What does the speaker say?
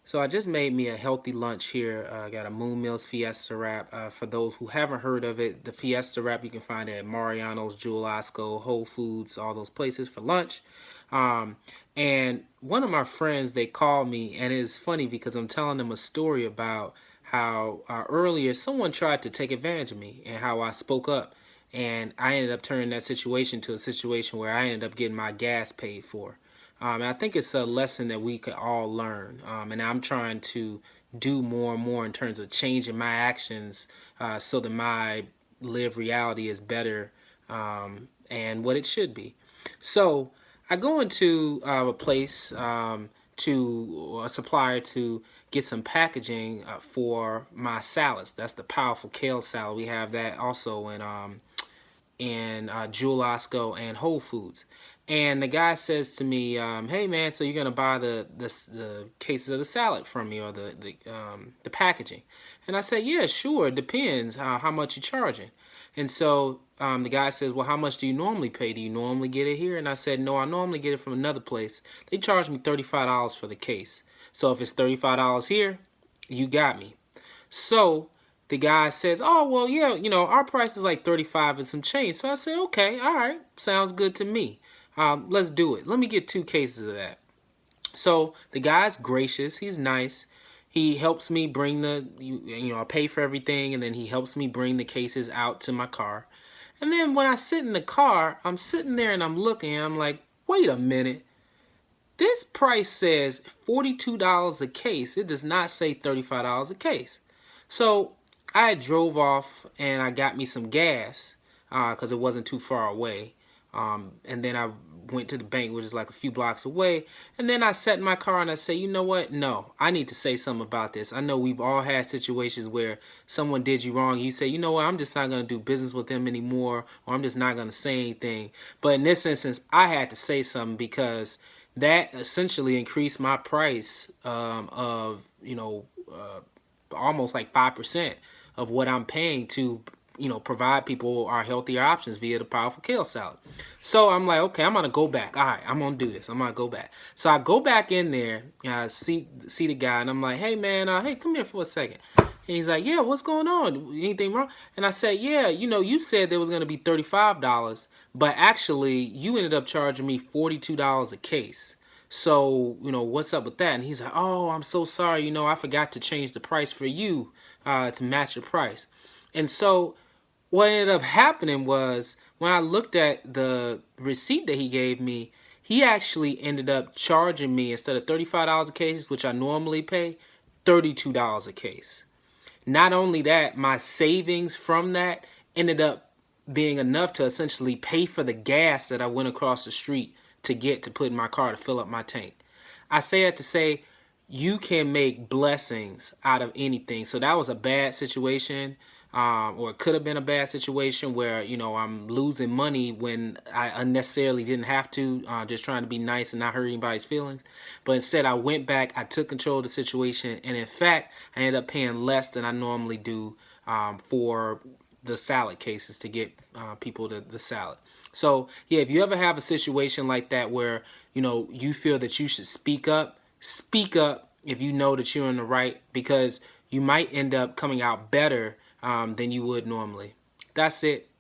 So I just made me a healthy lunch here. I got a Moon Mills Fiesta wrap. For those who haven't heard of it, the Fiesta wrap you can find it at Mariano's, Jewel Osco, Whole Foods, all those places for lunch. Um, and one of my friends, they called me, and it's funny because I'm telling them a story about how earlier someone tried to take advantage of me and how I spoke up. And I ended up turning that situation to a situation where I ended up getting my gas paid for. And I think it's a lesson that we could all learn. And I'm trying to do more and more in terms of changing my actions so that my lived reality is better and what it should be. So I go into a place to a supplier to get some packaging for my salads. That's the powerful kale salad. We have that also in Jewel Osco and Whole Foods. And the guy says to me, "Hey man, so you're gonna buy the cases of the salad from me or the packaging?" And I said, "Yeah, sure. It depends how much you're charging." And so the guy says, "Well, how much do you normally pay? Do you normally get it here?" And I said, "No, I normally get it from another place. They charge me $35 for the case. So if it's $35 here, you got me." So the guy says, "Oh, well, yeah, our price is like 35 and some change." So I said, "Okay, all right, sounds good to me. Let's do it. Let me get two cases of that." So the guy's gracious. He's nice. He helps me bring I pay for everything, and then he helps me bring the cases out to my car. And then when I sit in the car, I'm sitting there and I'm looking, and I'm like, wait a minute. This price says $42 a case. It does not say $35 a case. So I drove off and I got me some gas because it wasn't too far away. And then I went to the bank, which is like a few blocks away. And then I sat in my car and I said, you know what? No, I need to say something about this. I know we've all had situations where someone did you wrong. You say, you know what? I'm just not going to do business with them anymore, or I'm just not going to say anything. But in this instance, I had to say something because that essentially increased my price of almost like 5% of what I'm paying to provide people our healthier options via the powerful kale salad. So I'm like, okay, I'm gonna go back. All right, I'm gonna do this. I'm gonna go back. So I go back in there, see the guy, and I'm like, hey man, hey, come here for a second. And he's like, yeah, what's going on? Anything wrong? And I said, yeah, you said there was gonna be $35, but actually you ended up charging me $42 a case. So, what's up with that? And he's like, oh, I'm so sorry. I forgot to change the price for you to match your price. And so what ended up happening was when I looked at the receipt that he gave me, he actually ended up charging me instead of $35 a case, which I normally pay, $32 a case. Not only that, my savings from that ended up being enough to essentially pay for the gas that I went across the street to get to put in my car to fill up my tank. I say that to say you can make blessings out of anything. So that was a bad situation, or it could have been a bad situation where I'm losing money when I unnecessarily didn't have to, just trying to be nice and not hurt anybody's feelings. But instead, I went back, I took control of the situation, and in fact, I ended up paying less than I normally do for the salad cases to get people the salad. So yeah, if you ever have a situation like that where you feel that you should speak up, speak up if you know that you're in the right, because you might end up coming out better than you would normally. That's it.